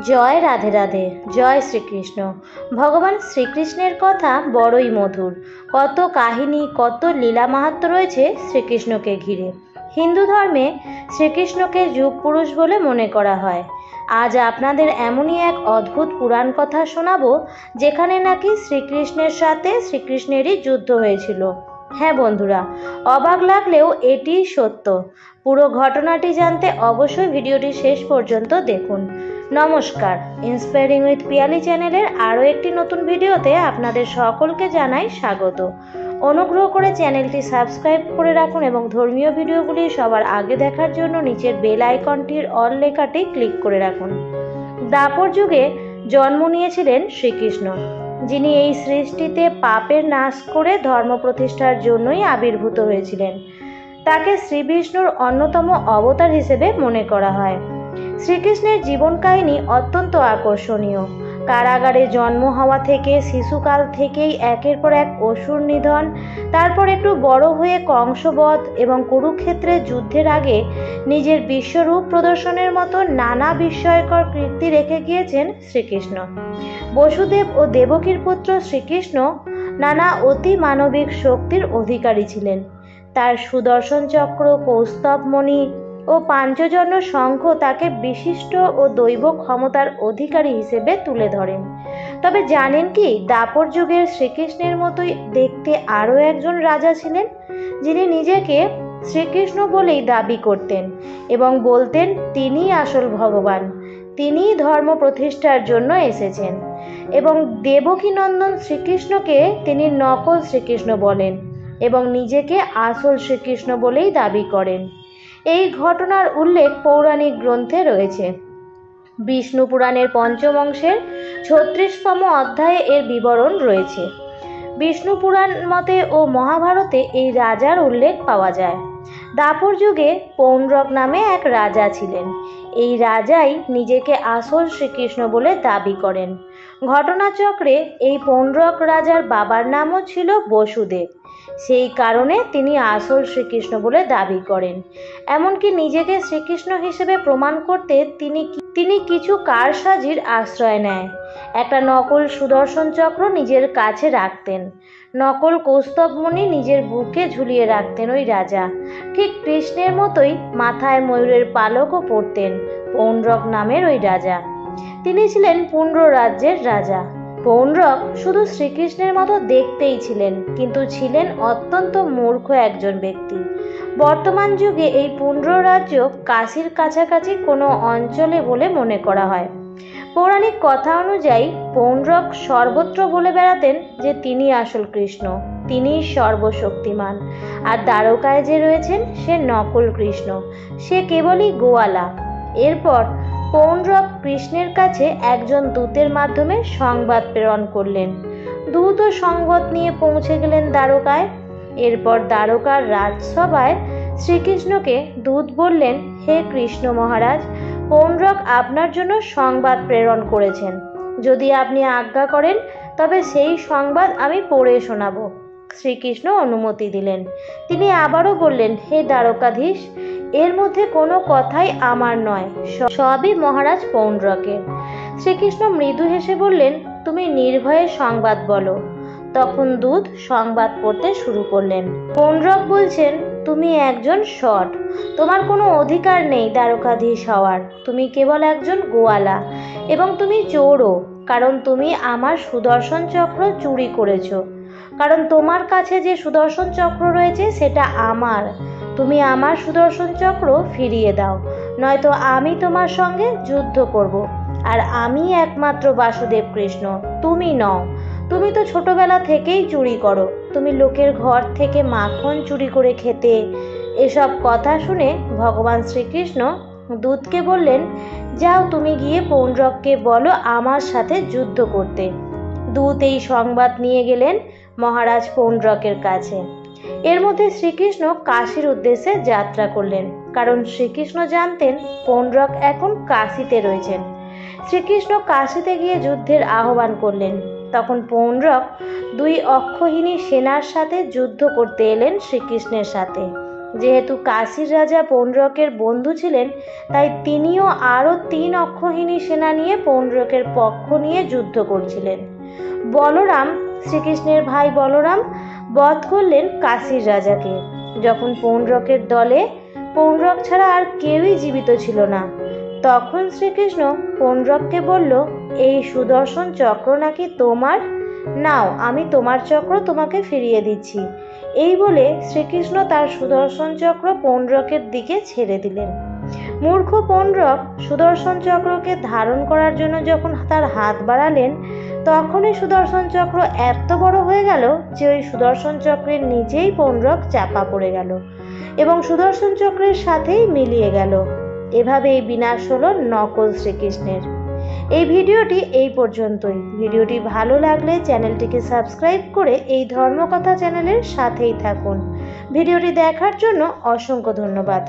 জয় রাধে রাধে, জয় শ্রীকৃষ্ণ। ভগবান শ্রীকৃষ্ণের কথা বড়ই মধুর। কত কাহিনী, কত লীলা মাহাত্ম্য রয়েছে শ্রীকৃষ্ণকে ঘিরে। হিন্দু ধর্মে শ্রীকৃষ্ণকে যুগ পুরুষ বলে মনে করা হয়। আজ আপনাদের এমনই এক অদ্ভুত পুরাণ কথা শোনাবো, যেখানে নাকি শ্রীকৃষ্ণের সাথে শ্রীকৃষ্ণেরই যুদ্ধ হয়েছিল। হ্যাঁ বন্ধুরা, অবাক লাগলেও এটি সত্য। পুরো ঘটনাটি জানতে অবশ্যই ভিডিওটি শেষ পর্যন্ত দেখুন। নমস্কার, ইন্সপায়ারিং উইথ পিয়ালি চ্যানেলের আরও একটি নতুন ভিডিওতে আপনাদের সকলকে জানাই স্বাগত। অনুগ্রহ করে চ্যানেলটি সাবস্ক্রাইব করে রাখুন এবং ধর্মীয় ভিডিওগুলি সবার আগে দেখার জন্য নিচের বেল আইকনটির অল লেখাটি ক্লিক করে রাখুন। দ্বাপর যুগে জন্ম নিয়েছিলেন শ্রীকৃষ্ণ, যিনি এই সৃষ্টিতে পাপের নাশ করে ধর্ম প্রতিষ্ঠার জন্যই আবির্ভূত হয়েছিলেন। তাকে শ্রীবিষ্ণুর অন্যতম অবতার হিসেবে মনে করা হয়। শ্রীকৃষ্ণের জীবন কাহিনী অত্যন্ত আকর্ষণীয়। কারাগারে জন্ম হওয়া থেকে শিশুকাল থেকেই একের পর এক অসুর নিধন, তারপর একটু বড় হয়ে কংসবধ এবং কুরুক্ষেত্রে যুদ্ধের আগে নিজের বিশ্বরূপ প্রদর্শনের মতো নানা বিস্ময়কর কীর্তি রেখে গিয়েছেন শ্রীকৃষ্ণ। বসুদেব ও দেবকীর পুত্র শ্রীকৃষ্ণ নানা অতি মানবিক শক্তির অধিকারী ছিলেন। তার সুদর্শন চক্র, কৌস্তবমণি ও পাঞ্চজন্য শঙ্খ তাকে বিশিষ্ট ও দৈব ক্ষমতার অধিকারী হিসেবে তুলে ধরেন। তবে জানেন কি, দ্বাপর যুগের শ্রীকৃষ্ণের মতোই দেখতে আরও একজন রাজা ছিলেন, যিনি নিজেকে শ্রীকৃষ্ণ বলেই দাবি করতেন এবং বলতেন তিনিই আসল ভগবান, তিনিই ধর্ম প্রতিষ্ঠার জন্য এসেছেন। এবং দেবকীনন্দন শ্রীকৃষ্ণকে তিনি নকল শ্রীকৃষ্ণ বলেন এবং নিজেকে আসল শ্রীকৃষ্ণ বলেই দাবি করেন। এই ঘটনার উল্লেখ পৌরাণিক গ্রন্থে রয়েছে। বিষ্ণু পুরাণের পঞ্চম অংশের ৩৬তম অধ্যায়ে এর বিবরণ রয়েছে। বিষ্ণু পুরাণ মতে ও মহাভারতে এই রাজার উল্লেখ পাওয়া যায়। দ্বাপর যুগে পৌণ্ড্রক নামে এক রাজা ছিলেন। এই রাজাই নিজেকে আসল শ্রীকৃষ্ণ বলে দাবি করেন। ঘটনাচক্রে এই পৌণ্ড্রক রাজার বাবার নামও ছিল বসুদেব। সেই কারণে তিনি আসল শ্রীকৃষ্ণ বলে দাবি করেন। এমনকি নিজেকে শ্রীকৃষ্ণ হিসেবে প্রমাণ করতে তিনি কিছু কারসাজির আশ্রয় নেয়। একটা নকল সুদর্শন চক্র নিজের কাছে রাখতেন, নকল কৌস্তবমণি নিজের বুকে ঝুলিয়ে রাখতেন ওই রাজা। ঠিক কৃষ্ণের মতোই মাথায় ময়ূরের পালকও পরতেন পৌণ্ড্রক নামের ওই রাজা। তিনি ছিলেন পুণ্ড্র রাজ্যের রাজা। পৌণ্ড্রক শুধু শ্রীকৃষ্ণের মতো দেখতেই ছিলেন, কিন্তু ছিলেন অত্যন্ত মূর্খ একজন ব্যক্তি। বর্তমান যুগে এই পুণ্ড্র রাজ্য কাশীর কাছাকাছি কোনো অঞ্চলে বলে মনে করা হয়। পৌরাণিক কথা অনুযায়ী পৌণ্ড্রক সর্বত্র বলে বেড়াতেন যে তিনি আসল কৃষ্ণ, তিনিই সর্বশক্তিমান। আর দ্বারকায় যে রয়েছেন সে নকল কৃষ্ণ, সে কেবলই গোয়ালা। এরপর পৌণ্ড্রক কৃষ্ণের কাছে একজন দূতের মাধ্যমে সংবাদ প্রেরণ করলেন। দূত ও সংবাদ নিয়ে পৌঁছে গেলেন দ্বারকায়। এরপর দ্বারকার রাজসভায় শ্রীকৃষ্ণকে দূত বললেন, হে কৃষ্ণ মহারাজ, পৌণ্ড্রক আপনার জন্য সংবাদ প্রেরণ করেছেন। যদি আপনি আজ্ঞা করেন তবে সেই সংবাদ আমি পড়ে শোনাব। শ্রীকৃষ্ণ অনুমতি দিলেন। তিনি আবারও বললেন, হে দ্বারকাধীশ, এর মধ্যে কোনো কথাই আমার নয়, সবই মহারাজ পৌণ্ড্রকের। শ্রীকৃষ্ণ মৃদু হেসে বললেন, তুমি নির্ভয়ে সংবাদ বলো। তখন দূত সংবাদ পড়তে শুরু করলেন। পৌণ্ড্রক বলছেন, তুমি একজন শঠ, তোমার কোনো অধিকার নেই দ্বারকাধীশ হওয়ার। তুমি কেবল একজন গোয়ালা এবং তুমি চোরও, কারণ তুমি আমার সুদর্শন চক্র চুরি করেছ। কারণ তোমার কাছে যে সুদর্শন চক্র রয়েছে সেটা আমার। তুমি আমার সুদর্শন চক্র ফিরিয়ে দাও, নয়তো আমি তোমার সঙ্গে যুদ্ধ করব। আর আমি একমাত্র বাসুদেব কৃষ্ণ, তুমি নও। তুমি তো ছোটবেলা থেকেই চুরি করো, তুমি লোকের ঘর থেকে মাখন চুরি করে খেতে। এসব কথা শুনে ভগবান শ্রীকৃষ্ণ দূতকে বললেন, যাও তুমি গিয়ে পৌণ্ড্রককে বলো আমার সাথে যুদ্ধ করতে। দূত এই সংবাদ নিয়ে গেলেন মহারাজ পৌণ্ড্রকের কাছে। এর মধ্যে শ্রীকৃষ্ণ কাশীর উদ্দেশ্যে যাত্রা করলেন, কারণ শ্রীকৃষ্ণ জানতেন পৌণ্ড্রক এখন কাশীতে রয়েছেন। শ্রীকৃষ্ণ কাশীতে গিয়ে যুদ্ধের আহ্বান করলেন। তখন পৌণ্ড্রক 2 অক্ষৌহিণী সেনার সাথে যুদ্ধ করতে এলেন শ্রীকৃষ্ণের সাথে। যেহেতু কাশীর রাজা পৌণ্ড্রকের বন্ধু ছিলেন, তাই তিনিও আরও 3 অক্ষৌহিণী সেনা নিয়ে পৌণ্ড্রকের পক্ষ নিয়ে যুদ্ধ করছিলেন। বলরাম, শ্রীকৃষ্ণের ভাই বলরাম বধ করলেন কাশীর রাজাকে। যখন পৌণ্ড্রকের দলে পৌণ্ড্রক ছাড়া আর কেউই জীবিত ছিল না, তখন শ্রীকৃষ্ণ পৌণ্ড্রককে বলল, এই সুদর্শন চক্র নাকি তোমার? নাও, আমি তোমার চক্র তোমাকে ফিরিয়ে দিচ্ছি। এই বলে শ্রীকৃষ্ণ তার সুদর্শন চক্র পৌণ্ড্রকের দিকে ছেড়ে দিলেন। মূর্খ পৌণ্ড্রক সুদর্শন চক্রকে ধারণ করার জন্য যখন তার হাত বাড়ালেন, তখনই সুদর্শন চক্র এত বড় হয়ে গেল যে ওই সুদর্শন চক্রের নিচেই পৌণ্ড্রক চাপা পড়ে গেল এবং সুদর্শন চক্রের সাথেই মিলিয়ে গেল। এভাবেই বিনাশ হলো নকল শ্রীকৃষ্ণের। এই ভিডিওটি এই পর্যন্তই। ভিডিওটি ভালো লাগলে চ্যানেলটিকে সাবস্ক্রাইব করে এই ধর্মকথা চ্যানেলের সাথেই থাকুন। ভিডিওটি দেখার জন্য অসংখ্য ধন্যবাদ।